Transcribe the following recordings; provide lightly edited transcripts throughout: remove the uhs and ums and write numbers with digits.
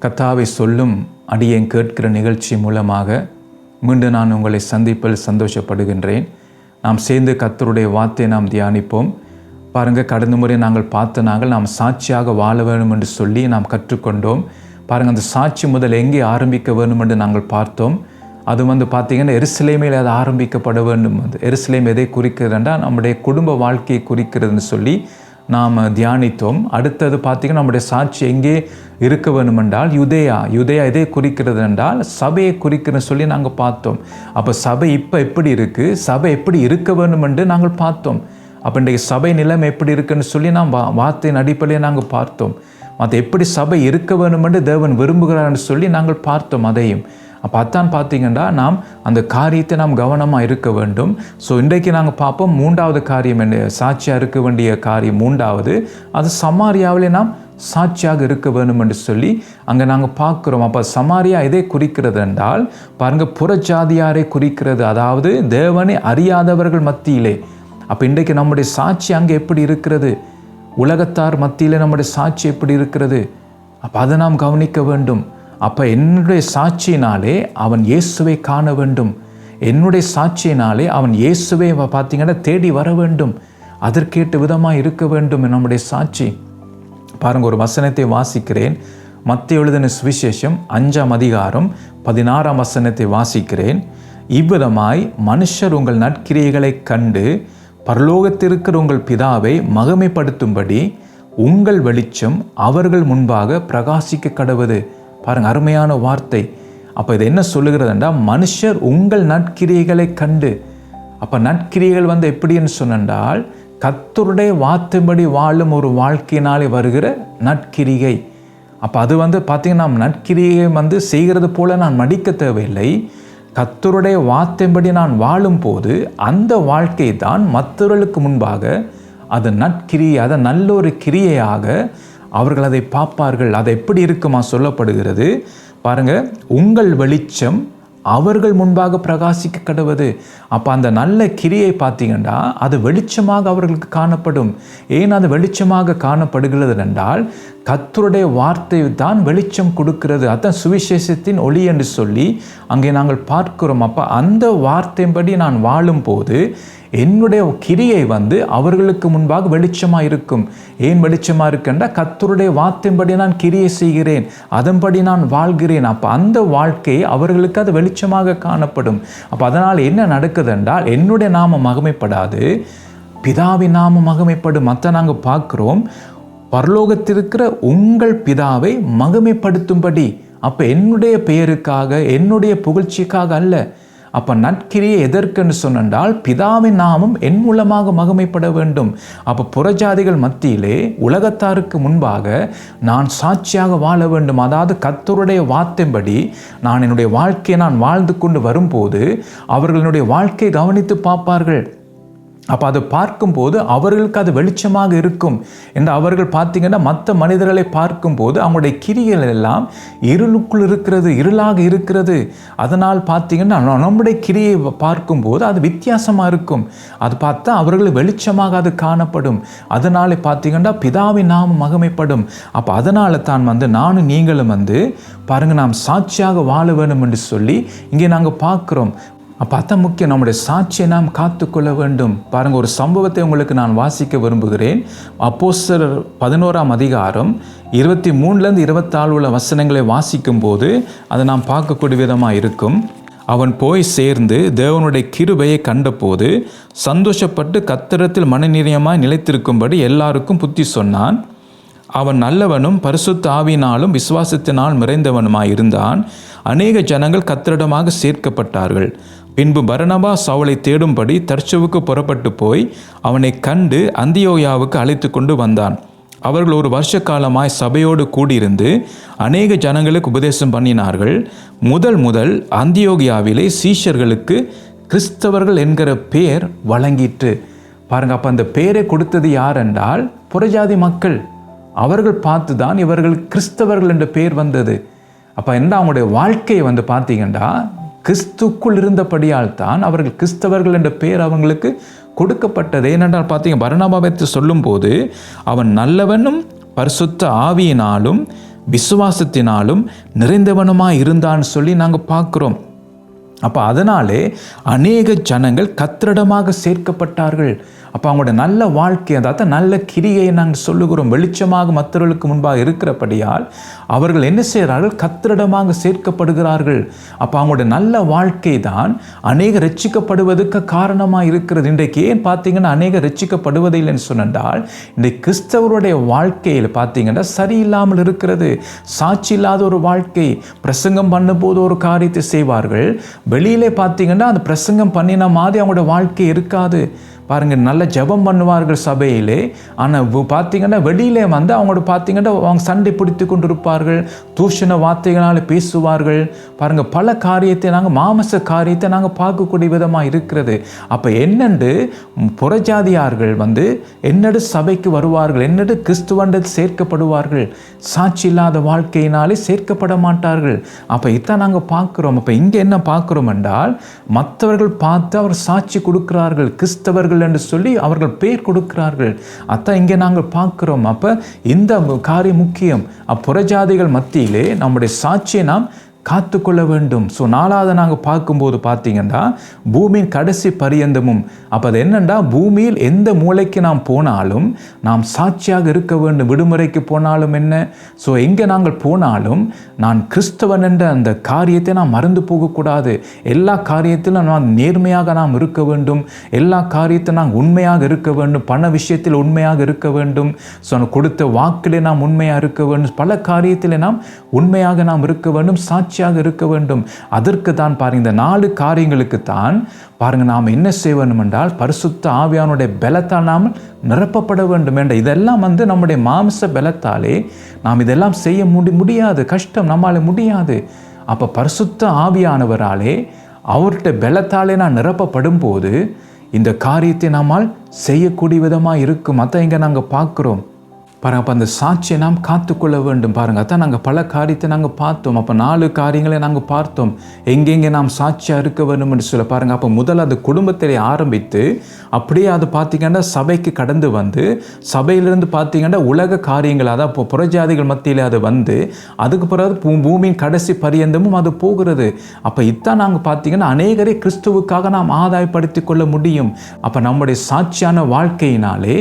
கர்த்தாவை சொல்லும் அடியேன் கேட்கிற நிகழ்ச்சி மூலமாக மீண்டும் நான் உங்களை சந்திப்பில் சந்தோஷப்படுகின்றேன். நாம் சேர்ந்து கர்த்தருடைய வார்த்தையை நாம் தியானிப்போம். பாருங்கள், கடந்த முறை நாங்கள் நாம் சாட்சியாக வாழ வேண்டும் என்று சொல்லி நாம் கற்றுக்கொண்டோம். பாருங்கள், அந்த சாட்சி முதல் எங்கே ஆரம்பிக்க வேண்டும் என்று நாங்கள் பார்த்தோம். அது பார்த்திங்கன்னா எருசலேமில் அது ஆரம்பிக்கப்பட வேண்டும். எருசலேம் எதை குறிக்கிறது என்றால் நம்முடைய குடும்ப வாழ்க்கையை குறிக்கிறதுன்னு சொல்லி நாம் தியானித்தோம். அடுத்தது பார்த்திங்கன்னா நம்முடைய சாட்சி எங்கே இருக்க வேண்டும் என்றால் யுதேயா எதை குறிக்கிறது என்றால் சபையை குறிக்கிறதுன்னு சொல்லி நாங்கள் பார்த்தோம். அப்போ சபை இப்போ எப்படி இருக்குது, சபை எப்படி இருக்க வேண்டும் என்று நாங்கள் பார்த்தோம். அப்போ இன்றைக்கு சபை நிலைமை எப்படி இருக்குன்னு சொல்லி நாம் வார்த்தையின் அடிப்படையில் நாங்கள் பார்த்தோம். அது எப்படி சபை இருக்க வேண்டும் என்று தேவன் விரும்புகிறார்னு சொல்லி நாங்கள் பார்த்தோம். அதையும் அப்போ அதான் பார்த்திங்கன்னா நாம் அந்த காரியத்தை நாம் கவனமாக இருக்க வேண்டும். ஸோ இன்றைக்கு நாங்கள் பார்ப்போம் மூன்றாவது காரியம் என்ன, சாட்சியாக இருக்க வேண்டிய காரியம் மூன்றாவது, அது சமாரியாவிலே நாம் சாட்சியாக இருக்க வேண்டும் என்று சொல்லி அங்கே நாங்கள் பார்க்குறோம். அப்போ சமாரியா எதை குறிக்கிறது என்றால் பாருங்கள், புறஜாதியாரை குறிக்கிறது, அதாவது தேவனை அறியாதவர்கள் மத்தியிலே. அப்போ இன்றைக்கு நம்முடைய சாட்சி அங்கே எப்படி இருக்கிறது, உலகத்தார் மத்தியிலே நம்முடைய சாட்சி எப்படி இருக்கிறது, அப்போ அதை நாம் கவனிக்க வேண்டும். அப்போ என்னுடைய சாட்சியினாலே அவன் இயேசுவை காண வேண்டும், என்னுடைய சாட்சியினாலே அவன் இயேசுவை பார்த்திங்கன்னா தேடி வர வேண்டும், அதற்கேற்ற விதமாக இருக்க வேண்டும் நம்முடைய சாட்சி. பாருங்கள், ஒரு வசனத்தை வாசிக்கிறேன். மத்தேயு எழுதின சுவிசேஷம் 5ஆம் அதிகாரம் 16ஆம் வசனத்தை வாசிக்கிறேன். இவ்விதமாய் மனுஷர் உங்கள் நற்கிரியைகளை கண்டு பரலோகத்திற்கிற உங்கள் பிதாவை மகிமைப்படுத்தும்படி உங்கள் வெளிச்சம் அவர்கள் முன்பாக பிரகாசிக்க கடவுது. பாருங்கள், அருமையான வார்த்தை. அப்போ இது என்ன சொல்லுகிறது என்றால் மனுஷர் உங்கள் நற்கிரியைகளை கண்டு. அப்போ நற்கிரியைகள் எப்படின்னு சொன்னால் கர்த்தருடைய வார்த்தைப்படி வாழும் ஒரு வாழ்க்கையினாலே வருகிற நற்கிரியை. அப்போ அது பார்த்திங்கன்னா நாம் நற்கிரியை செய்கிறது போல நான் நடிக்க தேவையில்லை. கர்த்தருடைய வார்த்தைப்படி நான் வாழும் போது அந்த வாழ்க்கை தான் மற்றவர்களுக்கு முன்பாக அது நற்கிரியை, அதை நல்ல ஒரு கிரியையாக அவர்கள் அதை பார்ப்பார்கள். அது எப்படி இருக்குமா சொல்லப்படுகிறது பாருங்கள், உங்கள் வெளிச்சம் அவர்கள் முன்பாக பிரகாசிக்க கடவுது. அப்போ அந்த நல்ல கிரியை பார்த்தீங்கன்னா அது வெளிச்சமாக அவர்களுக்கு காணப்படும். ஏன் அது வெளிச்சமாக காணப்படுகிறது என்றால் கர்த்தருடைய வார்த்தை தான் வெளிச்சம் கொடுக்கிறது. அதான் சுவிசேஷத்தின் ஒளி என்று சொல்லி அங்கே நாங்கள் பார்க்கிறோம். அப்போ அந்த வார்த்தையின்படி நான் வாழும்போது என்னுடைய கிரியை அவர்களுக்கு முன்பாக வெளிச்சமாக இருக்கும். ஏன் வெளிச்சமாக இருக்குன்னா கர்த்தருடைய வார்த்தையின்படி நான் கிரியை செய்கிறேன், அதன்படி நான் வாழ்கிறேன். அப்போ அந்த வாழ்க்கை அவர்களுக்கு அது வெளிச்சமாக காணப்படும். அப்போ அதனால் என்ன நடக்குது என்றால் என்னுடைய நாமம் மகிமைப்படாது, பிதாவின் நாமம் மகிமைப்படும். மற்ற நாங்கள் பார்க்குறோம், பரலோகத்திற்கிற உங்கள் பிதாவை மகிமைப்படுத்தும்படி. அப்போ என்னுடைய பெயருக்காக என்னுடைய புகழ்ச்சிக்காக அல்ல. அப்போ நற்கிரியை எதற்கென்று சொன்னால் பிதாவின் நாமம் என் மூலமாக மகிமைப்பட வேண்டும். அப்போ புறஜாதிகள் மத்தியிலே உலகத்தாருக்கு முன்பாக நான் சாட்சியாக வாழ வேண்டும். அதாவது கர்த்தருடைய வார்த்தைப்படி நான் என்னுடைய வாழ்க்கையை நான் வாழ்ந்து கொண்டு வரும்போது அவர்களுடைய வாழ்க்கையை கவனித்து பார்ப்பார்கள். அப்போ அதை பார்க்கும்போது அவர்களுக்கு அது வெளிச்சமாக இருக்கும் என்று அவர்கள் பார்த்திங்கன்னா மற்ற மனிதர்களை பார்க்கும்போது அவங்களுடைய கிரிகள் எல்லாம் இருளுக்குள் இருக்கிறது, இருளாக இருக்கிறது. அதனால் பார்த்திங்கன்னா நம்முடைய கிரியை பார்க்கும்போது அது வித்தியாசமாக இருக்கும். அது பார்த்தா அவர்கள் வெளிச்சமாக அது காணப்படும். அதனால பார்த்திங்கன்னா பிதாவின் நாமம் மகிமைப்படும். அப்போ அதனால தான் நானும் நீங்களும் பாருங்கள் நாம் சாட்சியாக வாழ வேண்டும் என்று சொல்லி இங்கே நாங்கள் பார்க்குறோம். அப்போ அதான் முக்கியம், நம்முடைய சாட்சியை நாம் காத்துக்கொள்ள வேண்டும். பாருங்கள், ஒரு சம்பவத்தை உங்களுக்கு நான் வாசிக்க விரும்புகிறேன். அப்போஸ்தலர் 11ஆம் அதிகாரம் 23லேருந்து 24 உள்ள வசனங்களை வாசிக்கும் போது அதை நாம் பார்க்கக்கூடிய விதமாக இருக்கும். அவன் போய் சேர்ந்து தேவனுடைய கிருபையை கண்டபோது சந்தோஷப்பட்டு கர்த்தரிடத்தில் மனநிறையமாய் நிலைத்திருக்கும்படி எல்லாருக்கும் புத்தி சொன்னான். அவன் நல்லவனும் பரிசுத்த ஆவியினாலும் விசுவாசத்தினால் நிறைந்தவனுமாய் இருந்தான். அநேக ஜனங்கள் கர்த்தரிடமாக சேர்க்கப்பட்டார்கள். பின்பு பர்னபா சவுலை தேடும்படி தர்சுவுக்கு புறப்பட்டு போய் அவனை கண்டு அந்தியோகியாவுக்கு அழைத்து கொண்டு வந்தான். அவர்கள் ஒரு வருஷ காலமாய் சபையோடு கூடியிருந்து அநேக ஜனங்களுக்கு உபதேசம் பண்ணினார்கள். முதல் அந்தியோகியாவிலே சீஷர்களுக்கு கிறிஸ்தவர்கள் என்கிற பெயர் வழங்கிற்று. பாருங்க, அப்போ அந்த பெயரை கொடுத்தது யார் என்றால் புறஜாதி மக்கள். அவர்கள் பார்த்து தான் இவர்கள் கிறிஸ்தவர்கள் என்ற பெயர் வந்தது. அப்போ என்ன அவங்களுடைய வாழ்க்கையை பார்த்தீங்கன்னா கிறிஸ்துக்குள் இருந்தபடியால் தான் அவர்கள் கிறிஸ்தவர்கள் என்ற பெயர் அவங்களுக்கு கொடுக்கப்பட்டது. ஏனென்றால் பார்த்தீங்க, பர்னபாவை சொல்லும்போது அவன் நல்லவனும் பரிசுத்த ஆவியினாலும் விசுவாசத்தினாலும் நிறைந்தவனுமாய் இருந்தான்னு சொல்லி நாங்கள் பார்க்குறோம். அப்போ அதனாலே அநேக ஜனங்கள் கர்த்தரிடமாக சேர்க்கப்பட்டார்கள். அப்போ அவங்களோட நல்ல வாழ்க்கை, அதாவது நல்ல கிரியை நாங்கள் சொல்லுகிறோம், வெளிச்சமாக மற்றவர்களுக்கு முன்பாக இருக்கிறபடியால் அவர்கள் என்ன செய்கிறார்கள்? கர்த்தரிடமாக சேர்க்கப்படுகிறார்கள். அப்போ அவங்களுடைய நல்ல வாழ்க்கை தான் அநேக ரட்சிக்கப்படுவதற்கு காரணமாக இருக்கிறது. இன்றைக்கு ஏன் பார்த்தீங்கன்னா அநேக ரட்சிக்கப்படுவதில்லைன்னு சொன்னால், இன்றைக்கு கிறிஸ்தவருடைய வாழ்க்கையில் பார்த்தீங்கன்னா சரியில்லாமல் இருக்கிறது. சாட்சி இல்லாத ஒரு வாழ்க்கை. பிரசங்கம் பண்ணும்போது ஒரு காரியத்தை செய்வார்கள், வெளியிலே பார்த்தீங்கன்னா அந்த பிரசங்கம் பண்ணின மாதிரி அவங்களோட வாழ்க்கை இருக்காது. பாருங்கள், நல்ல ஜெபம் பண்ணுவார்கள் சபையிலே, ஆனால் பார்த்தீங்கன்னா வெளியிலே வந்து அவங்களோட பார்த்தீங்கன்னா அவங்க சண்டை பிடித்து கொண்டு இருப்பார்கள், தூஷண வார்த்தைகளால் பேசுவார்கள். பாருங்கள், பல காரியத்தை நாங்கள் மாமச காரியத்தை நாங்கள் பார்க்கக்கூடிய விதமாக இருக்கிறது. அப்போ என்னென்று புறஜாதியார்கள் வந்து என்னெடு சபைக்கு வருவார்கள், என்னெடு கிறிஸ்துவண்டது சேர்க்கப்படுவார்கள், சாட்சி இல்லாத வாழ்க்கையினாலே சேர்க்கப்பட மாட்டார்கள். அப்போ இதான் நாங்கள் பார்க்குறோம். அப்போ இங்கே என்ன பார்க்குறோம் என்றால், மற்றவர்கள் பார்த்து அவர் சாட்சி கொடுக்கிறார்கள், கிறிஸ்தவர்கள் என்று சொல்லி அவர்கள் பேர் கொடுக்கிறார்கள். அதான் இங்கே நாங்கள் பார்க்கிறோம். அப்ப இந்த காரியம் முக்கியம். புறஜாதிகள் மத்தியிலே நம்முடைய சாட்சியை நாம் காத்துக்கொள்ள வேண்டும். ஸோ நாலாவது நாங்கள் பார்க்கும்போது பார்த்தீங்கன்னா பூமியின் கடைசி பரியந்தமும், அப்போ அது என்னென்னா பூமியில் எந்த மூலைக்கு நாம் போனாலும் நாம் சாட்சியாக இருக்க வேண்டும். விடுமுறைக்கு போனாலும் என்ன, ஸோ எங்கே நாங்கள் போனாலும் நான் கிறிஸ்தவன் என்ற அந்த காரியத்தை நாம் மறந்து போகக்கூடாது. எல்லா காரியத்திலும் நாம் நேர்மையாக நாம் இருக்க வேண்டும். எல்லா காரியத்திலும் நாம் உண்மையாக இருக்க வேண்டும். பண விஷயத்தில் உண்மையாக இருக்க வேண்டும். ஸோ கொடுத்த வாக்கிலே நாம் உண்மையாக இருக்க வேண்டும். பல காரியத்தில் நாம் உண்மையாக நாம் இருக்க வேண்டும், சாட்சியாக இருக்க வேண்டும். அதற்கு தான் பாருங்க, இந்த 4 காரியங்களுக்கு தான் பாருங்க நாம் என்ன செய்ய வேண்டும் என்றால் பரிசுத்த ஆவியானுடைய பலத்தால் நாம் நிரப்பப்பட வேண்டும் என்ற. இதெல்லாம் வந்து நம்முடைய மாம்ச பலத்தாலே நாம் இதெல்லாம் செய்ய முடியாது, கஷ்டம், நம்மால முடியாது. அப்போ பரிசுத்த ஆவியானவராலே அவருடைய பலத்தாலே நான் நிரப்பப்படும் போது இந்த காரியத்தை நம்மால் செய்யக்கூடிய விதமாக இருக்கும். அதான் இங்கே நாங்கள் பார்க்குறோம். பாருங்க, அப்போ அந்த சாட்சியை நாம் காத்துக்கொள்ள வேண்டும். பாருங்கள், அதான் நாங்கள் பல காரியத்தை நாங்கள் பார்த்தோம். அப்போ 4 காரியங்களை நாங்கள் பார்த்தோம், எங்கெங்கே நாம் சாட்சியாக இருக்க வேண்டும் என்று சொல்ல. பாருங்கள், அப்போ முதல் அது குடும்பத்திலே ஆரம்பித்து அப்படியே அது பார்த்திங்கன்னா சபைக்கு கடந்து வந்து சபையிலிருந்து பார்த்திங்கன்னா உலக காரியங்கள், அதான் இப்போ புறஜாதிகள் மத்தியில் அது வந்து அதுக்கு பிறகு பூமியின் கடைசி பரியந்தமும் அது போகிறது. அப்போ இதான் நாங்கள் பார்த்திங்கன்னா அநேகரை கிறிஸ்துவுக்காக நாம் ஆதாயப்படுத்தி கொள்ள முடியும். அப்போ நம்முடைய சாட்சியான வாழ்க்கையினாலே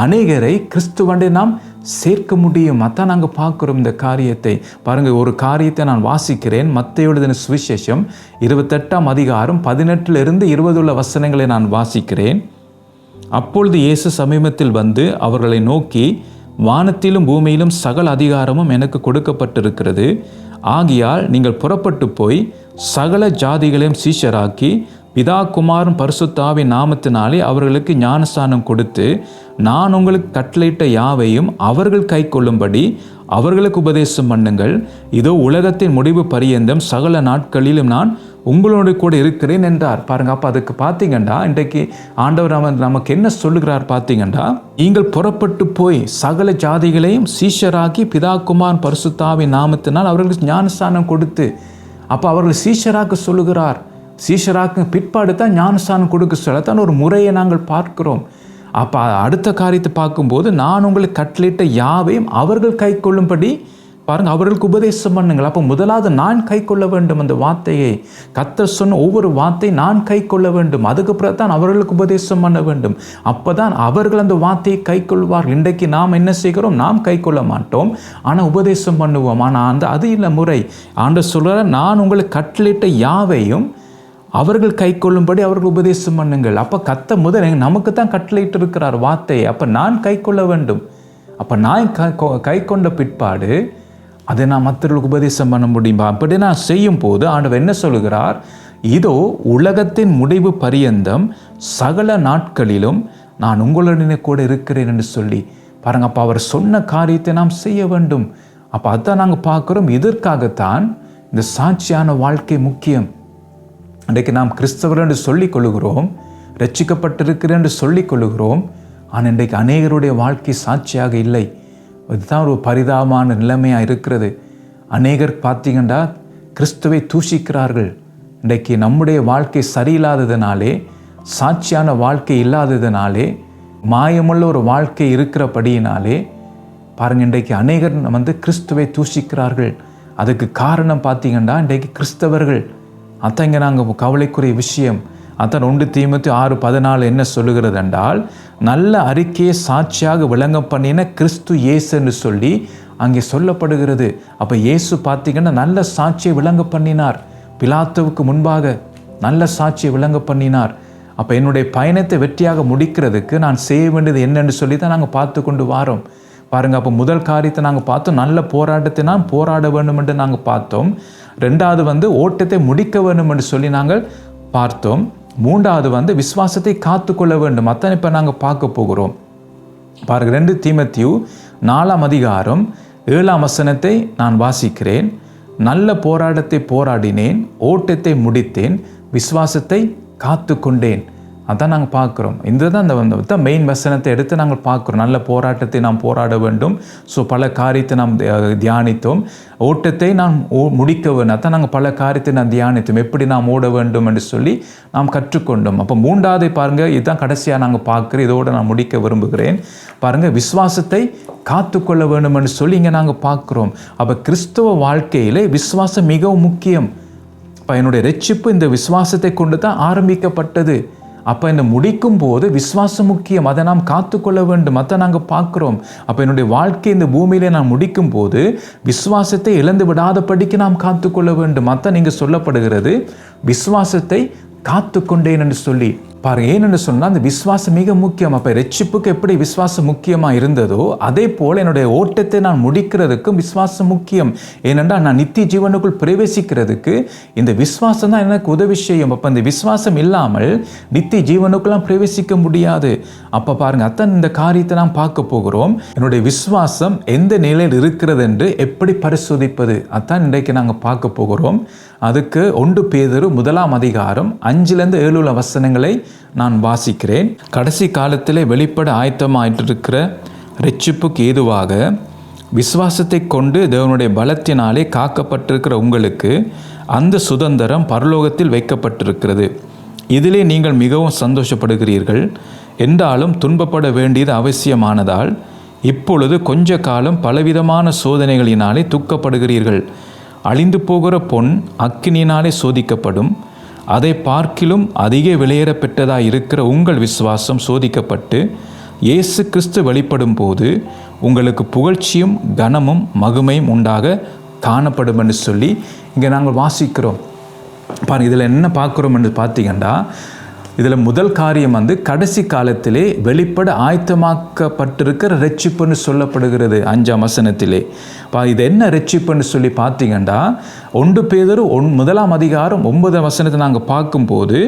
அநேகரை கிறிஸ்துவண்டை நாம் சேர்க்க முடியும். அதான் நாங்கள் பார்க்குறோம் இந்த காரியத்தை. பாருங்கள், ஒரு காரியத்தை நான் வாசிக்கிறேன். மத்தேயு எழுதின சுவிசேஷம் 28ஆம் அதிகாரம் 18 - 20 உள்ள வசனங்களை நான் வாசிக்கிறேன். அப்பொழுது இயேசு சமீபத்தில் வந்து அவர்களை நோக்கி, வானத்திலும் பூமியிலும் சகல அதிகாரமும் எனக்கு கொடுக்கப்பட்டிருக்கிறது. ஆகியால் நீங்கள் புறப்பட்டு போய் சகல ஜாதிகளையும் சீஷராக்கி பிதா குமாரன் பரிசுத்த ஆவியின் நாமத்தினாலே அவர்களுக்கு ஞானஸ்நானம் கொடுத்து நான் உங்களுக்கு கட்டளையிட்ட யாவையும் அவர்கள் கை கொள்ளும்படி அவர்களுக்கு உபதேசம் பண்ணுங்கள். இதோ உலகத்தின் முடிவு பரியந்தம் சகல நாட்களிலும் நான் உங்களோடு கூட இருக்கிறேன் என்றார். பாருங்க, அப்போ அதுக்கு பார்த்தீங்கன்னா இன்றைக்கு ஆண்டவர் நமக்கு என்ன சொல்லுகிறார் பார்த்தீங்கன்னா, நீங்கள் புறப்பட்டு போய் சகல ஜாதிகளையும் சீஷராக்கி பிதா குமாரன் பரிசுத்த ஆவியின் நாமத்தினால் அவர்களுக்கு ஞானஸ்நானம் கொடுத்து, அப்போ அவர்கள் சீஷராக்க சொல்லுகிறார். சீஷராக்கு பிற்பாடு தான் ஞானஸ்நானம் கொடுக்க சொல்லத்தான் ஒரு முறையை நாங்கள் பார்க்கிறோம். அப்போ அடுத்த காரியத்தை பார்க்கும்போது நான் உங்களுக்கு கட்டளையிட்ட யாவையும் அவர்கள் கை கொள்ளும்படி பாருங்கள், அவர்களுக்கு உபதேசம் பண்ணுங்கள். அப்போ முதலாவது நான் கை கொள்ள வேண்டும் அந்த வார்த்தையை. கர்த்தர் சொன்ன ஒவ்வொரு வார்த்தை நான் கை கொள்ள வேண்டும். அதுக்கப்புறம் தான் அவர்களுக்கு உபதேசம் பண்ண வேண்டும். அப்போ தான் அவர்கள் அந்த வார்த்தையை கை கொள்வார்கள். இன்றைக்கு நாம் என்ன செய்கிறோம்? நாம் கை கொள்ள மாட்டோம், ஆனால் உபதேசம் பண்ணுவோம். ஆனால் அது இல்லை முறை. ஆண்டவர் சொல்கிறார், நான் உங்களுக்கு கட்டளையிட்ட யாவையும் அவர்கள் கை கொள்ளும்படி அவர்கள் உபதேசம் பண்ணுங்கள். அப்போ கர்த்தர் முதல் நமக்கு தான் கட்டளையிட்டு இருக்கிறார் வார்த்தையை. அப்போ நான் கை கொள்ள வேண்டும். அப்போ நான் கை கொண்ட பிற்பாடு அதை நான் மற்றவர்களுக்கு உபதேசம் பண்ண முடியுமா? அப்படி நான் செய்யும் போது ஆண்டவர் என்ன சொல்கிறார்? இதோ உலகத்தின் முடிவு பரியந்தம் சகல நாட்களிலும் நான் உங்களுடனே கூட இருக்கிறேன் என்று சொல்லி பாருங்க. அப்போ அவர் சொன்ன காரியத்தை நாம் செய்ய வேண்டும். அப்போ அதான் நாங்கள் பார்க்குறோம். இதற்காகத்தான் இந்த சாட்சியான வாழ்க்கை முக்கியம். இன்றைக்கு நாம் கிறிஸ்தவர் என்று சொல்லிக் கொள்ளுகிறோம், ரட்சிக்கப்பட்டிருக்கிறேன் என்று சொல்லிக் கொள்ளுகிறோம். ஆனால் இன்றைக்கு அநேகருடைய வாழ்க்கை சாட்சியாக இல்லை. இதுதான் ஒரு பரிதாபமான நிலைமையாக இருக்கிறது. அநேகர் பார்த்தீங்கன்னா கிறிஸ்துவை தூஷிக்கிறார்கள். இன்றைக்கு நம்முடைய வாழ்க்கை சரியில்லாததுனாலே, சாட்சியான வாழ்க்கை இல்லாததுனாலே, மாயமுள்ள ஒரு வாழ்க்கை இருக்கிறபடியினாலே பாருங்கள், இன்றைக்கு அநேகர் கிறிஸ்துவை தூஷிக்கிறார்கள். அதுக்கு காரணம் பார்த்தீங்கன்னா இன்றைக்கு கிறிஸ்தவர்கள். அதான் இங்கே நாங்கள் கவலைக்குரிய விஷயம். அதான் 1 தீமோத்தேயு 6:14 என்ன சொல்லுகிறது என்றால், நல்ல அறிக்கையை சாட்சியாக விளங்க பண்ணின கிறிஸ்து இயேசு என்று சொல்லி அங்கே சொல்லப்படுகிறது. அப்போ இயேசு பார்த்தீங்கன்னா நல்ல சாட்சியை விளங்க பண்ணினார். பிலாத்துவுக்கு முன்பாக நல்ல சாட்சியை விளங்க பண்ணினார். அப்போ என்னுடைய பயணத்தை வெற்றியாக முடிக்கிறதுக்கு நான் செய்ய வேண்டியது என்னன்னு சொல்லி தான் நாங்கள் பார்த்து கொண்டு வாரோம். பாருங்கள், அப்போ முதல் காரியத்தை நாங்கள் பார்த்தோம், நல்ல போராட்டத்தை நான் போராட வேண்டும் என்று நாங்கள் பார்த்தோம். 2வது ஓட்டத்தை முடிக்க வேண்டும் என்று சொல்லி நாங்கள் பார்த்தோம். 3வது விசுவாசத்தை காத்துக்கொள்ள வேண்டும். அதான் இப்போ நாங்கள் பார்க்க போகிறோம். பாருங்கள், 2 தீமோத்தேயு 4:7 நான் வாசிக்கிறேன். நல்ல போராட்டத்தை போராடினேன், ஓட்டத்தை முடித்தேன், விசுவாசத்தை காத்து கொண்டேன். அதான் நாங்கள் பார்க்குறோம். இந்த தான் மெயின் வசனத்தை எடுத்து நாங்கள் பார்க்குறோம். நல்ல போராட்டத்தை நாம் போராட வேண்டும். ஸோ பல காரியத்தை நாம் தியானித்தோம். ஓட்டத்தை நாம் முடிக்க வேண்டும். அதான் நாங்கள் பல காரியத்தை நாம் தியானித்தோம். எப்படி நாம் ஓட வேண்டும் என்று சொல்லி நாம் கற்றுக்கொண்டோம். அப்போ 3வது பாருங்கள், இதுதான் கடைசியாக நாங்கள் பார்க்குறோம். இதோடு நான் முடிக்க விரும்புகிறேன். பாருங்கள், விசுவாசத்தை காத்துக்கொள்ள வேண்டும் என்று சொல்லி இங்கே நாங்கள் பார்க்குறோம். அப்போ கிறிஸ்தவ வாழ்க்கையிலே விசுவாசம் மிகவும் முக்கியம். இப்போ என்னுடைய ரட்சிப்பு இந்த விசுவாசத்தை கொண்டு தான் ஆரம்பிக்கப்பட்டது. அப்போ இந்த முடிக்கும் போது விசுவாசம் முக்கியம். அதை நாம் காத்துக்கொள்ள வேண்டும். அதை நாங்கள் பார்க்குறோம். அப்போ என்னுடைய வாழ்க்கை இந்த பூமியிலே நான் முடிக்கும் போது விசுவாசத்தை இழந்து விடாதபடிக்கு நாம் காத்துக்கொள்ள வேண்டும். அதான் நீங்கள் சொல்லப்படுகிறது, விசுவாசத்தை காத்து கொண்டேன் என்று சொல்லி. பாருங்கள், ஏனென்று சொன்னால் அந்த விசுவாசம் மிக முக்கியம். அப்போ ரட்சிப்புக்கு எப்படி விசுவாசம் முக்கியமாக இருந்ததோ அதே போல் என்னுடைய ஓட்டத்தை நான் முடிக்கிறதுக்கும் விசுவாசம் முக்கியம். ஏனென்றால் நான் நித்திய ஜீவனுக்குள் பிரவேசிக்கிறதுக்கு இந்த விசுவாசம் தான் எனக்கு உதவி செய்யும். அப்போ அந்த விசுவாசம் இல்லாமல் நித்திய ஜீவனுக்குள்ளாம் பிரவேசிக்க முடியாது. அப்போ பாருங்கள், அதான் இந்த காரியத்தை நாம் பார்க்க போகிறோம். என்னுடைய விசுவாசம் எந்த நிலையில் இருக்கிறது என்று எப்படி பரிசோதிப்பது, அதான் இன்றைக்கு நாங்கள் பார்க்க போகிறோம். அதுக்கு 1 பேதுரு 1:5-7 நான் வாசிக்கிறேன். கடைசி காலத்திலே வெளிப்பட ஆயத்தமாயிட்டிருக்கிற ரட்சிப்புக்கு ஏதுவாக விசுவாசத்தை கொண்டு தேவனுடைய பலத்தினாலே காக்கப்பட்டிருக்கிற உங்களுக்கு அந்த சுதந்திரம் பரலோகத்தில் வைக்கப்பட்டிருக்கிறது. இதிலே நீங்கள் மிகவும் சந்தோஷப்படுகிறீர்கள். என்றாலும் துன்பப்பட வேண்டியது அவசியமானதால் இப்பொழுது கொஞ்ச காலம் பலவிதமான சோதனைகளினாலே துக்கப்படுகிறீர்கள். அழிந்து போகிற பொன் அக்கினியினாலே சோதிக்கப்படும். அதை பார்க்கிலும் அதிக விலையேற பெற்றதாக இருக்கிற உங்கள் விசுவாசம் சோதிக்கப்பட்டு இயேசு கிறிஸ்து வெளிப்படும் போது உங்களுக்கு புகழ்ச்சியும் கனமும் மகிமையும் உண்டாக காணப்படும் என்று சொல்லி இங்கே நாங்கள் வாசிக்கிறோம். பாருங்கள், இதில் என்ன பார்க்குறோம் என்று பார்த்தீங்கன்னா, இதில் முதல் காரியம் கடைசி காலத்திலே வெளிப்பட ஆயத்தமாக்கப்பட்டிருக்கிற ரட்சிப்புன்னு சொல்லப்படுகிறது 5ஆம் வசனத்திலே. இது என்ன ரட்சிப்புன்னு சொல்லி பார்த்தீங்கன்னா, 1 பேதுரு 1:9 நாங்கள் பார்க்கும்போது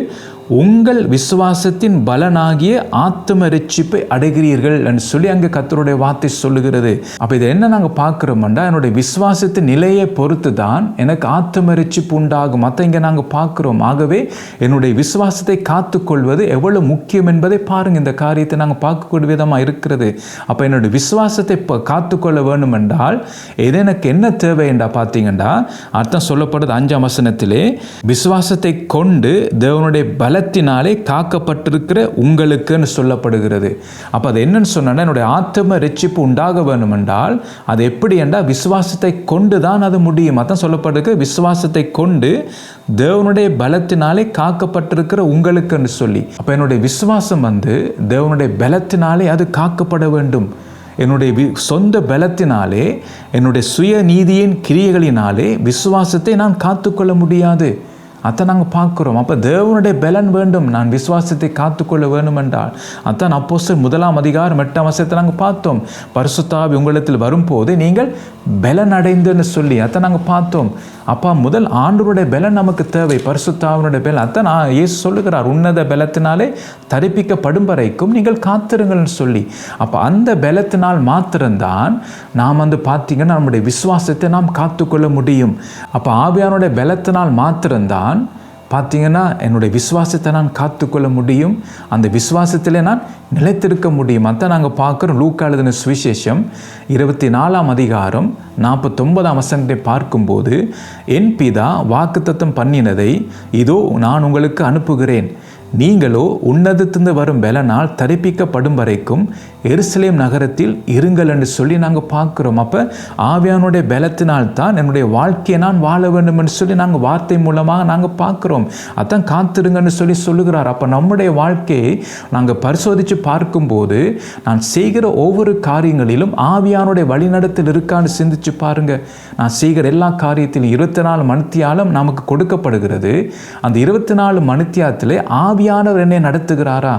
உங்கள் விசுவாசத்தின் பலனாகிய ஆத்தும ரட்சிப்பை அடைகிறீர்கள் என்று சொல்லி அங்கே கர்த்தருடைய வார்த்தை சொல்லுகிறது. அப்போ இதை என்ன நாங்கள் பார்க்குறோம்னா, என்னுடைய விசுவாசத்தின் நிலையை பொறுத்து தான் எனக்கு ஆத்தும ரட்சிப்பு உண்டாகும். மற்ற இங்கே நாங்கள் பார்க்குறோம். ஆகவே என்னுடைய விசுவாசத்தை காத்துக்கொள்வது எவ்வளவு முக்கியம் என்பதை பாருங்கள். இந்த காரியத்தை நாங்கள் பார்க்கக்கூடிய விதமாக இருக்கிறது. அப்போ என்னுடைய விசுவாசத்தை காத்துக்கொள்ள வேண்டும் என்றால் இது எனக்கு என்ன தேவை என்றால் பார்த்தீங்கன்னா, அர்த்தம் சொல்லப்படுது 5ஆம் வசனத்திலே, விசுவாசத்தை கொண்டு தேவனுடைய பலத்தினாலே காக்கப்பட்டிருக்கிற உங்களுக்குன்னு சொல்லப்படுகிறது. அப்போ அது என்னன்னு சொன்னா, என்னுடைய ஆத்தும ரட்சிப்பு உண்டாக வேண்டும் என்றால் அது எப்படி என்றால் விசுவாசத்தை கொண்டு தான் அது முடியும். அதான் சொல்லப்படுது, விசுவாசத்தை கொண்டு தேவனுடைய பலத்தினாலே காக்கப்பட்டிருக்கிற உங்களுக்குன்னு சொல்லி. அப்போ என்னுடைய விசுவாசம் தேவனுடைய பலத்தினாலே அது காக்கப்பட வேண்டும். என்னுடைய சொந்த பலத்தினாலே, என்னுடைய சுய நீதியின் கிரியைகளினாலே விசுவாசத்தை நான் காத்துக்கொள்ள முடியாது. அதான் நாங்கள் பார்க்குறோம். அப்போ தேவனுடைய பலன் வேண்டும், நான் விசுவாசத்தை காத்துக்கொள்ள வேண்டும் என்றால். அதான் அப்போஸ்தலர் 1:8 நாங்கள் பார்த்தோம். பரிசுத்த ஆவி உங்களிடத்தில் வரும்போது நீங்கள் பலன் அடைந்துன்னு சொல்லி அதான் நாங்கள் பார்த்தோம். அப்பா, முதல் ஆண்டவருடைய பலன் நமக்கு தேவை, பரிசுத்த ஆவியினுடைய பலன். அதான் இயேசு சொல்லுகிறார், உன்னத பலத்தினாலே தரிப்பிக்கப்படும் வரைக்கும் நீங்கள் காத்திருங்கள்னு சொல்லி. அப்போ அந்த பலத்தினால் மாத்திரம்தான் நாம் பார்த்தீங்கன்னா நம்முடைய விசுவாசத்தை நாம் காத்துக்கொள்ள முடியும். அப்போ ஆவியானுடைய பலத்தினால் மாத்திரம்தான் பார்த்தீங்கன்னா என்னுடைய விசுவாசத்தை நான் காத்துக்கொள்ள முடியும். அந்த விசுவாசத்திலே நான் நிலைத்திருக்க முடியும். அதான் நாங்கள் பார்க்குறோம். லூக்கா எழுதின சுவிசேஷம் 24:49 பார்க்கும்போது, என் பிதா வாக்குத்தத்தம் பண்ணினதை இதோ நான் உங்களுக்கு அனுப்புகிறேன். நீங்களோ உன்னதத்திலிருந்து வரும் பலனால் தரிப்பிக்கப்படும் வரைக்கும் எருசலேம் நகரத்தில் இருங்கள் என்று சொல்லி நாங்கள் பார்க்குறோம். அப்போ ஆவியானுடைய பலத்தினால்தான் என்னுடைய வாழ்க்கையை நான் வாழ வேண்டும் என்று சொல்லி நாங்கள் வார்த்தை மூலமாக நாங்கள் பார்க்குறோம். அதான் காத்திருங்கன்னு சொல்லி சொல்லுகிறார். அப்போ நம்முடைய வாழ்க்கையை நாங்கள் பரிசோதித்து பார்க்கும்போது நான் செய்கிற ஒவ்வொரு காரியங்களிலும் ஆவியானுடைய வழிநடத்தில் இருக்கான்னு சிந்திச்சு பாருங்கள். நான் செய்கிற எல்லா காரியத்திலும் 24 மணித்தியாலம் நமக்கு கொடுக்கப்படுகிறது. அந்த 24 மணித்தியாலத்திலே ஆவியானவர் என்னை நடத்துகிறாரா,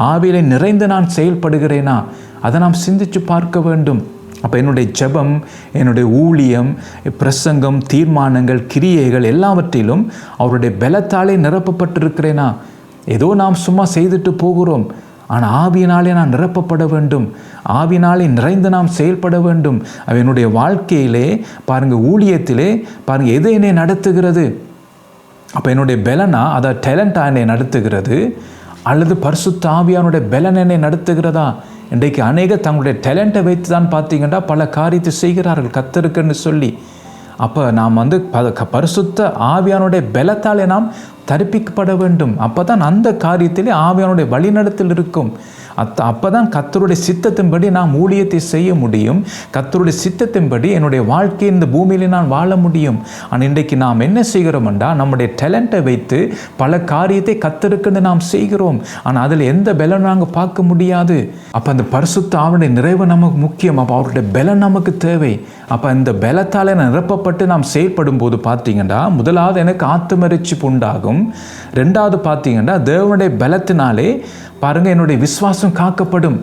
ஆவியிலே நிறைந்து நான் செயல்படுகிறேனா, அதை நாம் சிந்தித்து பார்க்க வேண்டும். அப்போ என்னுடைய ஜெபம், என்னுடைய ஊழியம், பிரசங்கம், தீர்மானங்கள், கிரியைகள் எல்லாவற்றிலும் அவருடைய பலத்தாலே நிரப்பப்பட்டிருக்கிறேனா? ஏதோ நாம் சும்மா செய்துட்டு போகிறோம். ஆனால் ஆவியினாலே நான் நிரப்பப்பட வேண்டும், ஆவியினாலே நிறைந்து நாம் செயல்பட வேண்டும். என்னுடைய வாழ்க்கையிலே பாருங்கள், ஊழியத்திலே பாருங்கள், எது என்னை நடத்துகிறது? அப்போ என்னுடைய பலனா, அதை டேலண்டா என்னை நடத்துகிறது, அல்லது பரிசுத்த ஆவியானுடைய பலன் என்னை நடத்துகிறதா? இன்றைக்கு அநேகர் தங்களுடைய டேலண்ட்டை வைத்து தான் பார்த்தீங்கன்னா பல காரியத்தை செய்கிறார்கள் கர்த்தருக்குன்னு சொல்லி. அப்போ நாம் பரிசுத்த ஆவியானுடைய பலத்தாலே நாம் தரிப்பிக்கப்பட வேண்டும். அப்போ தான் அந்த காரியத்திலே ஆவியானுடைய வழிநடத்தல் இருக்கும். அப்போ தான் கர்த்தருடைய சித்தத்தின்படி நாம் ஊழியத்தை செய்ய முடியும். கர்த்தருடைய சித்தத்தின்படி என்னுடைய வாழ்க்கை இந்த பூமியிலே நான் வாழ முடியும். ஆனால் இன்றைக்கு நாம் என்ன செய்கிறோம் என்றால், நம்முடைய டேலண்ட்டை வைத்து பல காரியத்தை கர்த்தருக்குன்னு நாம் செய்கிறோம். ஆனால் அதில் எந்த பலன் நாங்கள் பார்க்க முடியாது. அப்போ அந்த பரிசுத்த ஆவியானுடைய நிறைவு நமக்கு முக்கியம். அப்போ அவருடைய பலன் நமக்கு தேவை. அப்போ இந்த பலத்தால் நிரப்பப்பட்டு நாம் செயல்படும் போது பார்த்தீங்கன்னா, முதலாவது எனக்கு ஆத்துமரிச்சிப்பு உண்டாகும். ரெண்டாவது பார்த்தீங்கன்னா, தேவனுடைய பலத்தினாலே பாருங்கள் என்னுடைய விசுவாசம் காக்கப்படும்.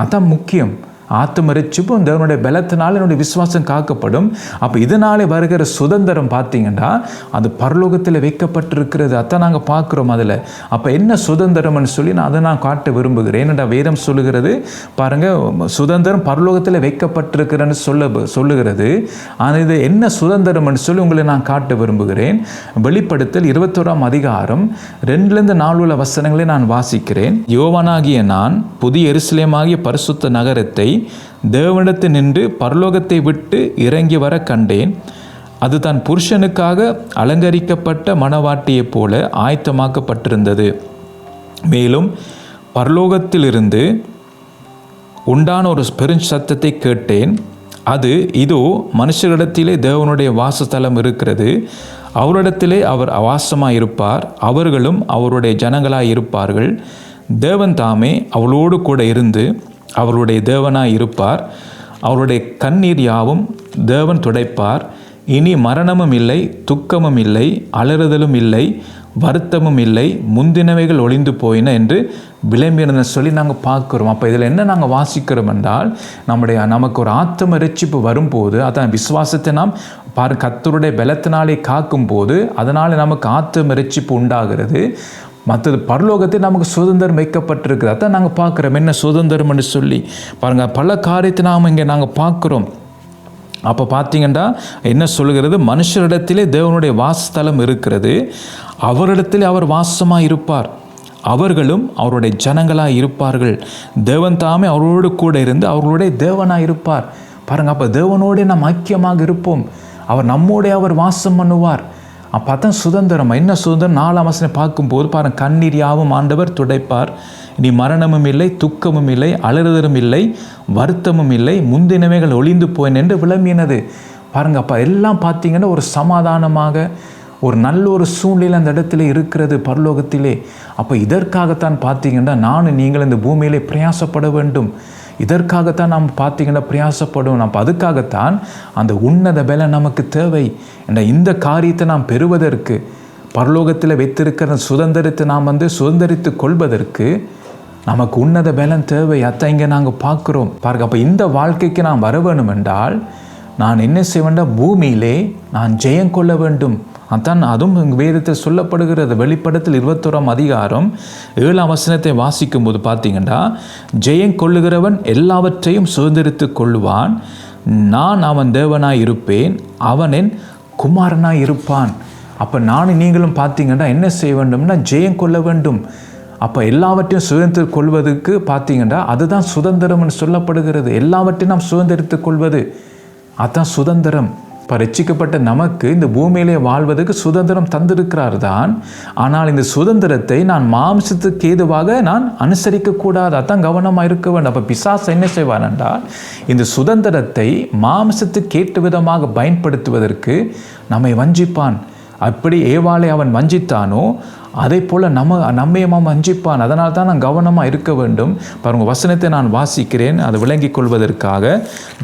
அதான் முக்கியம். ஆத்துமரிச்சிப்பும் தேவனுடைய பலத்தினால் என்னுடைய விசுவாசம் காக்கப்படும். அப்போ இதனாலே வருகிற சுதந்திரம் பார்த்தீங்கன்னா அது பரலோகத்தில் வைக்கப்பட்டிருக்கிறது. அதான் நாங்கள் பார்க்குறோம் அதில். அப்போ என்ன சுதந்திரம்னு சொல்லி அதை நான் காட்ட விரும்புகிறேன். என்னடா வேதம் சொல்லுகிறது பாருங்கள், சுதந்திரம் பரலோகத்தில் வைக்கப்பட்டிருக்கிறேன்னு சொல்லுகிறது. ஆனால் இது என்ன சுதந்திரம்னு சொல்லி உங்களை நான் காட்ட விரும்புகிறேன். வெளிப்படுத்தல் 21ஆம் அதிகாரம் 2-4 வசனங்களை நான் வாசிக்கிறேன். யோவானாகிய நான் புதிய எருசலேமாகிய பரிசுத்த நகரத்தை தேவனிடத்தில் நின்று பரலோகத்தை விட்டு இறங்கி வர கண்டேன். அது தன் புருஷனுக்காக அலங்கரிக்கப்பட்ட மணவாட்டியைப் போல ஆயத்தமாக்கப்பட்டிருந்தது. மேலும் பரலோகத்திலிருந்து உண்டான ஒரு பெருஞ்சத்தத்தை கேட்டேன். அது, இதோ மனுஷரிடத்திலே தேவனுடைய வாசஸ்தலம் இருக்கிறது, அவரிடத்திலே அவர் வாசமாயிருப்பார், அவர்களும் அவருடைய ஜனங்களாய் இருப்பார்கள். தேவன் தாமே அவளோடு கூட இருந்து அவருடைய தேவனாய் இருப்பார். அவருடைய கண்ணீர் யாவும் தேவன் துடைப்பார். இனி மரணமும் இல்லை, துக்கமும் இல்லை, அலறுதலும் இல்லை, வருத்தமும் இல்லை, முந்தினவைகள் ஒளிந்து போயின என்று விளம்பின சொல்லி நாங்கள் பார்க்குறோம். அப்போ இதில் என்ன நாங்கள் வாசிக்கிறோம் என்றால், நமக்கு ஒரு ஆத்தும ரட்சிப்பு வரும்போது, அதான் விசுவாசத்தை நாம் கர்த்தருடைய பலத்தினாலே காக்கும் போது அதனால் நமக்கு ஆத்தும ரட்சிப்பு உண்டாகிறது. மற்றது பரலோகத்தை நமக்கு சுதந்திரம் வைக்கப்பட்டிருக்குது. அதான் நாங்கள் பார்க்குறோம் என்ன சுதந்திரம்னு சொல்லி. பாருங்கள், பல காரியத்தை நாம் இங்கே நாங்கள் பார்க்குறோம். அப்போ பார்த்தீங்கன்னா என்ன சொல்லுகிறது, மனுஷரிடத்திலே தேவனுடைய வாசஸ்தலம் இருக்கிறது, அவரிடத்திலே அவர் வாசமாக இருப்பார், அவர்களும் அவருடைய ஜனங்களாக இருப்பார்கள். தேவன் தாமே அவரோடு கூட இருந்து அவர்களுடைய தேவனாக இருப்பார். பாருங்கள், அப்போ தேவனோடு நாம் ஐக்கியமாக இருப்போம். அவர் நம்மோடைய அவர் வாசம் பண்ணுவார். அப்போ தான் சுதந்திரம். என்ன சுதந்திரம்? 4ஆம் வசனம் பார்க்கும்போது பாருங்கள், கண்ணீர் யாவும் ஆண்டவர் துடைப்பார், இனி மரணமும் இல்லை, துக்கமும் இல்லை, அலறுதலும் இல்லை, வருத்தமும் இல்லை, முந்தினவைகள் ஒளிந்து போயின என்று விளம்பினது. பாருங்கள், அப்போ எல்லாம் பார்த்தீங்கன்னா ஒரு சமாதானமாக ஒரு நல்ல ஒரு சூழ்நிலை அந்த இடத்துல இருக்கிறது பரலோகத்திலே. அப்போ இதற்காகத்தான் பார்த்தீங்கன்னா நானும் நீங்கள் இந்த பூமியிலே பிரயாசப்பட வேண்டும். இதற்காகத்தான் நாம் பார்த்தீங்கன்னா பிரயாசப்படும். அப்போ அதுக்காகத்தான் அந்த உன்னத பலன் நமக்கு தேவை. இந்த காரியத்தை நாம் பெறுவதற்கு, பரலோகத்தில் வைத்திருக்கிற சுதந்திரத்தை நாம் சுதந்திரித்து கொள்வதற்கு நமக்கு உன்னத பலன் தேவை. அத்தை இங்கே நாங்கள் பார்க்குறோம். பாருங்க, அப்போ இந்த வாழ்க்கைக்கு நான் வர வேணும் என்றால் நான் என்ன செய்ய வேண்டாம், பூமியிலே நான் ஜெயம் கொள்ள வேண்டும். அதான் அதுவும் வேதத்தில் சொல்லப்படுகிறது. வெளிப்படத்தில் 21ஆம் அதிகாரம் 7ஆம் வசனத்தை வாசிக்கும் போது பார்த்தீங்கன்னா, ஜெயம் கொள்ளுகிறவன் எல்லாவற்றையும் சுதந்திரித்து கொள்ளுவான், நான் அவன் தேவனாய் இருப்பேன், அவன் என் குமாரனாய் இருப்பான். அப்போ நானும் நீங்களும் பார்த்தீங்கன்னா என்ன செய்ய வேண்டும்னா ஜெயம் கொள்ள வேண்டும். அப்போ எல்லாவற்றையும் சுதந்திரித்து கொள்வதற்கு பார்த்தீங்கன்னா அதுதான் சுதந்திரம்னு சொல்லப்படுகிறது. எல்லாவற்றையும் நாம் சுதந்திரித்து கொள்வது, அதுதான் சுதந்திரம். ரட்சிக்கப்பட்ட நமக்கு இந்த பூமியிலே வாழ்வதற்கு சுதந்திரம் தந்திருக்கிறார் தான். ஆனால் இந்த சுதந்திரத்தை நான் மாம்சத்துக்கு ஏதுவாக நான் அனுசரிக்கக்கூடாது. அதான் கவனமாக இருக்க வேண்டும். அப்போ பிசாசு என்ன செய்வான் என்றால், இந்த சுதந்திரத்தை மாம்சத்துக்கு ஏற்ற விதமாக பயன்படுத்துவதற்கு நம்மை வஞ்சிப்பான். அப்படி ஏவாளை அவன் வஞ்சித்தானோ அதே போல் நம்மையும் வஞ்சிப்பான். அதனால் தான் நான் கவனமாக இருக்க வேண்டும். பாருங்கள், வசனத்தை நான் வாசிக்கிறேன் அதை விளங்கிக் கொள்வதற்காக.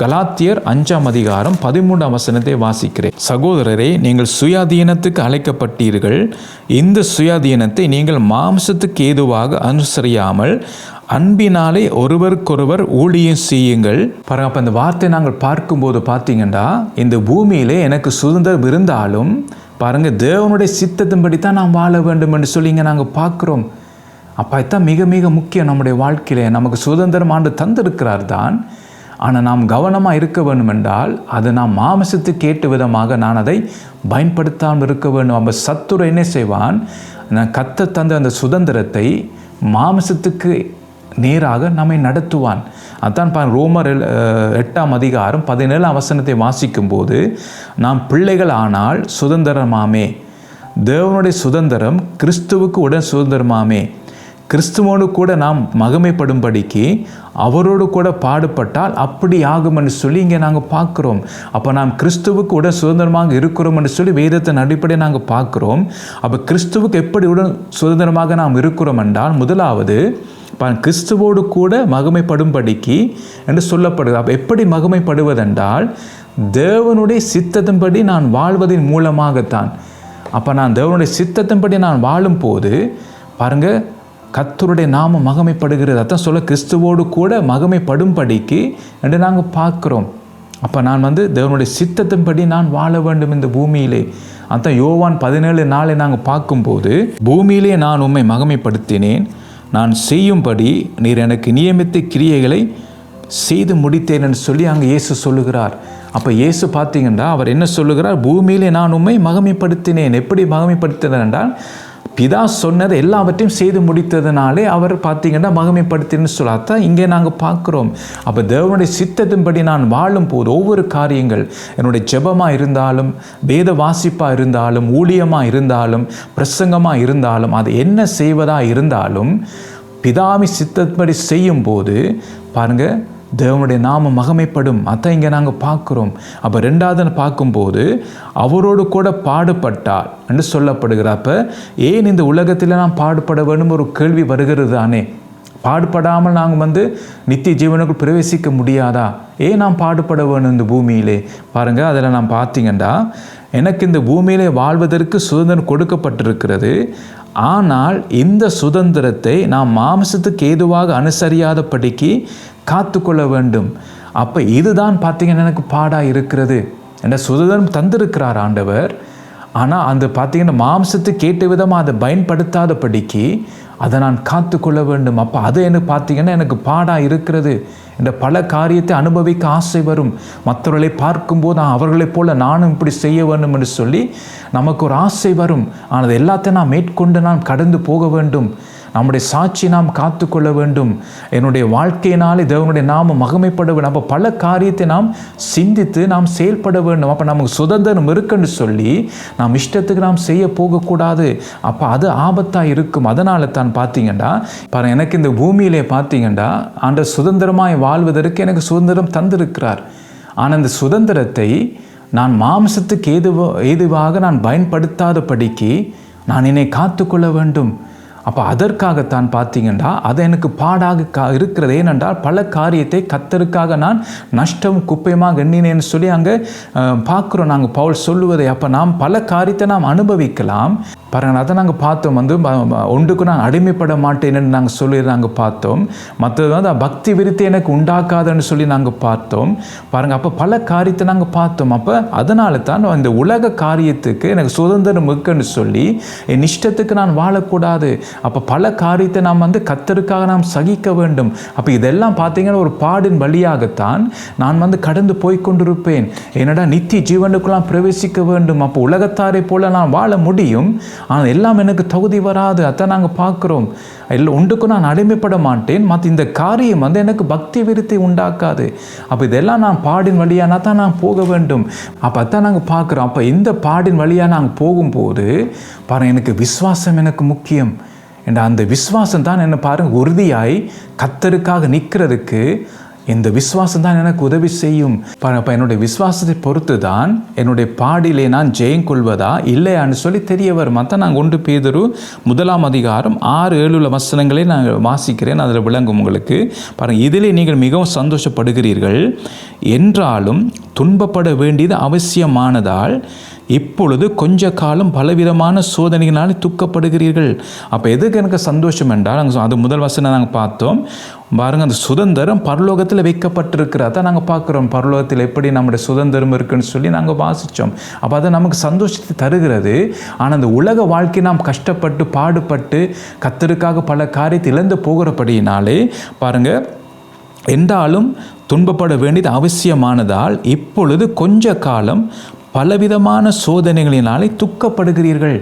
கலாத்தியர் 5ஆம் அதிகாரம் 13ஆம் வசனத்தை வாசிக்கிறேன். சகோதரரே, நீங்கள் சுயாதீனத்துக்கு அழைக்கப்பட்டீர்கள். இந்த சுயாதீனத்தை நீங்கள் மாம்சத்துக்கு ஏதுவாக அனுசரியாமல் அன்பினாலே ஒருவருக்கொருவர் ஊழியம் செய்யுங்கள். பாருங்க, அப்போ இந்த வார்த்தை நாங்கள் பார்க்கும்போது பார்த்தீங்கன்னா, இந்த பூமியிலே எனக்கு சுதந்திரம் இருந்தாலும் பாருங்கள், தேவனுடைய சித்தத்தின்படி தான் நாம் வாழ வேண்டும் என்று சொல்லி இங்கே நாங்கள் பார்க்குறோம். அப்போ இதுதான் மிக மிக முக்கியம். நம்முடைய வாழ்க்கையில் நமக்கு சுதந்திரம் ஆண்டு தந்திருக்கிறார் தான். ஆனால் நாம் கவனமாக இருக்க வேண்டும் என்றால் அது நாம் மாம்சத்துக்கு ஏற்ற விதமாக நான் அதை பயன்படுத்தாமல் இருக்க வேண்டும். அப்போ சத்துரு என்ன செய்வான், நான் கர்த்தர் தந்த அந்த சுதந்திரத்தை மாம்சத்துக்கு நேராக நம்மை நடத்துவான். அதான் ரோமர் 8ஆம் அதிகாரம் 17ஆம் வசனத்தை வாசிக்கும் போது, நாம் பிள்ளைகள் ஆனால் சுதந்திரமாமே, தேவனுடைய சுதந்திரம் கிறிஸ்துவுக்கு உடன் சுதந்திரமாமே, கிறிஸ்துவோடு கூட நாம் மகிமைப்படும்படிக்கு அவரோடு கூட பாடுபட்டால் அப்படி ஆகும் என்று சொல்லி இங்கே நாங்கள் பார்க்குறோம். அப்போ நாம் கிறிஸ்துவுக்கு உடன் சுதந்திரமாக இருக்கிறோம் என்று சொல்லி வேதத்தின் அடிப்படையை நாங்கள் பார்க்குறோம். அப்போ கிறிஸ்துவுக்கு எப்படி உடன் சுதந்திரமாக நாம் இருக்கிறோம் என்றால், முதலாவது கிறிஸ்துவோடு கூட மகிமைப்படும்படிக்கு என்று சொல்லப்படுது. அப்போ எப்படி மகிமைப்படுவதென்றால், தேவனுடைய சித்தத்தின்படி நான் வாழ்வதன் மூலமாகத்தான். அப்போ நான் தேவனுடைய சித்தத்தின்படி நான் வாழும் போது பாருங்கள், கர்த்தருடைய நாமம் மகிமைப்படுகிறது. அதான் சொல்ல கிறிஸ்துவோடு கூட மகிமைப்படும்படிக்கு என்று நாங்கள் பார்க்குறோம். அப்போ நான் தேவனுடைய சித்தத்தின்படி நான் வாழ வேண்டும் இந்த பூமியிலே. அதான் யோவான் 17:4 நாங்கள் பார்க்கும்போது, பூமியிலே நான் உம்மை மகிமைப்படுத்தினேன், நான் செய்யும்படி நீர் எனக்கு நியமித்த கிரியைகளை செய்து முடித்தேன் என்று சொல்லி அங்கே இயேசு சொல்லுகிறார். அப்போ இயேசு பார்த்தீங்கன்னா அவர் என்ன சொல்லுகிறார், பூமியிலே நான் உம்மை மகிமைப்படுத்தினேன். எப்படி மகிமைப்படுத்தினேன் என்றால், பிதா சொன்னதை எல்லாவற்றையும் செய்து முடித்ததுனாலே அவர் பார்த்தீங்கன்னா மகிமைப்படுத்தின்னு சொல்லாதான் இங்கே நாங்கள் பார்க்குறோம். அப்போ தேவனுடைய சித்தத்தின்படி நான் வாழும் போது ஒவ்வொரு காரியங்கள், என்னுடைய ஜெபமாக இருந்தாலும், வேத வாசிப்பாக இருந்தாலும், ஊழியமாக இருந்தாலும், பிரசங்கமாக இருந்தாலும், அது என்ன செய்வதாக இருந்தாலும் பிதாமி சித்தத்தின்படி செய்யும் போது பாருங்கள், தேவனுடைய நாமம் மகிமைப்படும். அதான் இங்கே நாங்கள் பார்க்குறோம். அப்போ ரெண்டாவது பார்க்கும்போது அவரோடு கூட பாடுபட்டார் என்று சொல்லப்படுகிறார். அப்போ ஏன் இந்த உலகத்தில் நாம் பாடுபட வேண்டும் ஒரு கேள்வி வருகிறது தானே. பாடுபடாமல் நாங்கள் நித்திய ஜீவனுக்குள் பிரவேசிக்க முடியாதா? ஏன் நாம் பாடுபட வேணும் இந்த பூமியிலே? பாருங்கள், அதில் நாம் பார்த்தீங்கன்னா, எனக்கு இந்த பூமியிலே வாழ்வதற்கு சுதந்திரம் கொடுக்கப்பட்டிருக்கிறது. ஆனால் இந்த சுதந்திரத்தை நாம் மாம்சத்துக்கு ஏதுவாக அனுசரியாதபடிக்கு காத்து கொள்ள வேண்டும். அப்போ இதுதான் பார்த்தீங்கன்னா எனக்கு பாடாக இருக்கிறது. என்ற சுதந்திரம் தந்திருக்கிறார் ஆண்டவர். ஆனால் அந்த பார்த்தீங்கன்னா மாம்சத்துக்கு கேட்ட விதமாக அதை பயன்படுத்தாதபடிக்கு அதை நான் காத்து கொள்ள வேண்டும். அப்போ அது எனக்கு பார்த்தீங்கன்னா எனக்கு பாடாக இருக்கிறது. இந்த பல காரியத்தை அனுபவிக்க ஆசை வரும். மற்றவர்களை பார்க்கும்போது அவர்களைப் போல நானும் இப்படி செய்ய வேண்டும் என்று சொல்லி நமக்கு ஒரு ஆசை வரும். ஆனால் அது எல்லாத்தையும் நாம் மேற்கொண்டு நாம் கடந்து போக வேண்டும். நம்முடைய சாட்சி நாம் காத்து கொள்ள வேண்டும். என்னுடைய வாழ்க்கையினாலே தேவனுடைய நாமம் மகிமைப்பட வேண்டும். அப்போ பல காரியத்தை நாம் சிந்தித்து நாம் செயல்பட வேண்டும். அப்போ நமக்கு சுதந்திரம் இருக்குன்னு சொல்லி நாம் இஷ்டத்துக்கு நாம் செய்ய போகக்கூடாது. அப்போ அது ஆபத்தாக இருக்கும். அதனால தான் பார்த்தீங்கன்னா பாருங்கள், எனக்கு இந்த பூமியிலே பார்த்தீங்கன்னா அந்த சுதந்திரமாய் வாழ்வதற்கு எனக்கு சுதந்திரம் தந்திருக்கிறார். ஆனால் இந்த சுதந்திரத்தை நான் மாம்சத்துக்கு ஏதுவாக நான் பயன்படுத்தாதபடிக்கு நான் என்னை காத்து கொள்ள வேண்டும். அப்போ அதற்காகத்தான் பார்த்தீங்கன்னா அது எனக்கு பாடாக இருக்கிறது. ஏனென்றால் பல காரியத்தை கர்த்தருக்காக நான் நஷ்டம் குப்பையமாக எண்ணினேன்னு சொல்லி அங்கே பார்க்குறோம் நாங்கள் பவுல் சொல்லுவதை. அப்போ நாம் பல காரியத்தை நாம் அனுபவிக்கலாம். பாருங்கள், அதை நாங்கள் பார்த்தோம். ஒன்றுக்கு நான் அடிமைப்பட மாட்டேன்னு நாங்கள் சொல்லி நாங்கள் பார்த்தோம். மற்றது பக்தி விருத்தி எனக்கு உண்டாக்காதுன்னு சொல்லி நாங்கள் பார்த்தோம். பாருங்கள், அப்போ பல காரியத்தை நாங்கள் பார்த்தோம். அப்போ அதனால தான் இந்த உலக காரியத்துக்கு எனக்கு சுதந்திரம் இருக்குன்னு சொல்லி என் இஷ்டத்துக்கு நான் வாழக்கூடாது. அப்போ பல காரியத்தை நாம் கர்த்தருக்காக நாம் சகிக்க வேண்டும். அப்போ இதெல்லாம் பார்த்தீங்கன்னா ஒரு பாடின் வழியாகத்தான் நான் கடந்து போய் கொண்டிருப்பேன். என்னடா நித்திய ஜீவனுக்குலாம் பிரவேசிக்க வேண்டும். அப்போ உலகத்தாரை போல நான் வாழ முடியும். ஆனால் எல்லாம் எனக்கு தகுதி வராது. அதான் நாங்கள் பார்க்குறோம். இல்லை ஒன்றுக்கும் நான் அடிமைப்பட மாட்டேன். மற்ற இந்த காரியம் வந்து எனக்கு பக்தி விருத்தி உண்டாக்காது. அப்போ இதெல்லாம் நான் பாடின் வழியானா தான் நான் போக வேண்டும். அப்போ அதான் நாங்கள் பார்க்குறோம். அப்போ இந்த பாடின் வழியாக நாங்கள் போகும்போது பாருங்கள், எனக்கு விசுவாசம் எனக்கு முக்கியம் என்ற அந்த விசுவாசம் தான் என்ன பாருங்கள் உறுதியாய் கர்த்தருக்காக நிற்கிறதுக்கு இந்த விசுவாசம் தான் எனக்கு உதவி செய்யும். அப்போ என்னுடைய விசுவாசத்தை பொறுத்து தான் என்னுடைய பாடிலே நான் ஜெயம் கொள்வதா இல்லையான்னு சொல்லி தெரிய வரும். அதான் நாங்கள் 1 பேதுரு 1 அதிகாரம் 6-7 வசனங்களை நான் வாசிக்கிறேன். அதில் விளங்கும் உங்களுக்கு. பாருங்கள், இதிலே நீங்கள் மிகவும் சந்தோஷப்படுகிறீர்கள் என்றாலும் துன்பப்பட வேண்டியது அவசியமானதால் இப்பொழுது கொஞ்ச காலம் பலவிதமான சோதனைகளால் துக்கப்படுகிறீர்கள். அப்போ எதுக்கு எனக்கு சந்தோஷம் என்றால், அது முதல் வசனம் நாங்கள் பார்த்தோம். பாருங்கள், அந்த சுதந்திரம் பரலோகத்தில் வைக்கப்பட்டிருக்கிறத நாங்கள் பார்க்குறோம். பரலோகத்தில் எப்படி நம்முடைய சுதந்திரம் இருக்குன்னு சொல்லி நாங்கள் வாசித்தோம். அப்போ அது நமக்கு சந்தோஷத்தை தருகிறது. ஆனால் அந்த உலக வாழ்க்கை நாம் கஷ்டப்பட்டு பாடுபட்டு கர்த்தருக்காக பல காரியத்தை இழந்து போகிறபடியினாலே பாருங்கள், என்றாலும் துன்பப்பட வேண்டியது அவசியமானதால் இப்பொழுது கொஞ்ச காலம் பலவிதமான சோதனைகளினாலே துக்கப்படுகிறீர்கள்.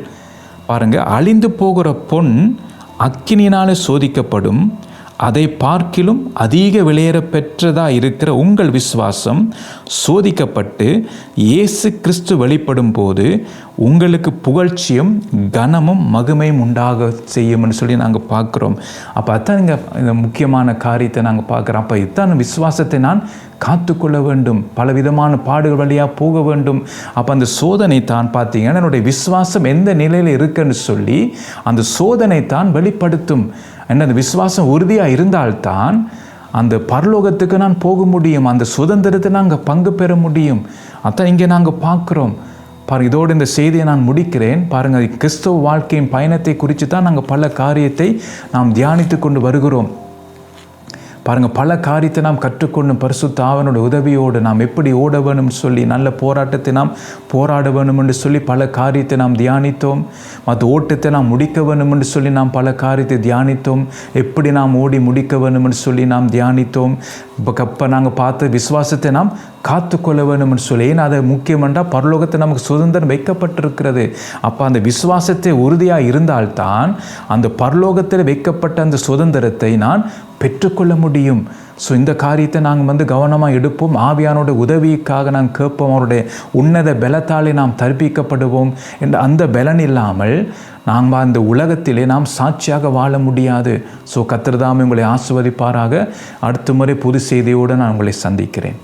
பாருங்கள், அழிந்து போகிற பொன் அக்கினியினாலே சோதிக்கப்படும், அதை பார்க்கிலும் அதிக விலையேற பெற்றதாக இருக்கிற உங்கள் விசுவாசம் சோதிக்கப்பட்டு இயேசு கிறிஸ்து வெளிப்படும் போது உங்களுக்கு புகழ்ச்சியும் கனமும் மகிமையும் உண்டாக செய்யும்னு சொல்லி நாங்கள் பார்க்குறோம். அப்போ அதான் இந்த முக்கியமான காரியத்தை நாங்கள் பார்க்குறோம். அப்போ இத்தான் விசுவாசத்தை நான் காத்துக்கொள்ள வேண்டும், பலவிதமான பாடுகள் வழியாக போக வேண்டும். அப்போ அந்த சோதனை தான் பார்த்தீங்கன்னா என்னுடைய விசுவாசம் எந்த நிலையில் இருக்குன்னு சொல்லி அந்த சோதனை தான் வெளிப்படுத்தும். அந்த விசுவாசம் உறுதியாக இருந்தால்தான் அந்த பரலோகத்துக்கு நான் போக முடியும், அந்த சுதந்திரத்தை நாங்கள் பங்கு பெற முடியும். அதான் இங்கே நாங்கள் பார்க்குறோம். பாருங்கள், இதோடு இந்த செய்தியை நான் முடிக்கிறேன். பாருங்கள், கிறிஸ்தவ வாழ்க்கையின் பயணத்தை குறித்து தான் நாங்கள் பல காரியத்தை நாம் தியானித்து கொண்டு வருகிறோம். பாருங்கள், பல காரியத்தை நாம் கற்றுக்கொண்டு பரிசுத்த ஆவியானவருடைய உதவியோடு நாம் எப்படி ஓட வேணும்னு சொல்லி நல்ல போராட்டத்தை நாம் போராட வேணும் என்று சொல்லி பல காரியத்தை நாம் தியானித்தோம். மற்ற ஓட்டத்தை நாம் முடிக்க வேணும் என்று சொல்லி நாம் பல காரியத்தை தியானித்தோம். எப்படி நாம் ஓடி முடிக்க வேணும் என்று சொல்லி நாம் தியானித்தோம். இப்போ நாங்கள் பார்த்த விசுவாசத்தை நாம் காத்துக்கொள்ள வேணும் என்று சொல்லி, ஏன்னா அது முக்கியமென்றால் பரலோகத்தை நமக்கு சுதந்திரம் வைக்கப்பட்டிருக்கிறது. அப்போ அந்த விசுவாசத்தை உறுதியாக இருந்தால்தான் அந்த பரலோகத்தில் வைக்கப்பட்ட அந்த சுதந்திரத்தை நான் பெற்றுக்கொள்ள முடியும். ஸோ இந்த காரியத்தை நாங்கள் கவனமாக எடுப்போம். ஆவியானோட உதவிக்காக நாங்கள் கேட்போம். அவருடைய உன்னத பலத்தாலே நாம் தரிப்பிக்கப்படுவோம் என்ற அந்த பலன் இல்லாமல் நாங்கள் அந்த உலகத்திலே நாம் சாட்சியாக வாழ முடியாது. ஸோ கர்த்தர் தாமே உங்களை ஆசீர்வதிப்பாராக. அடுத்த முறை புது செய்தியோடு நான் உங்களை சந்திக்கிறேன்.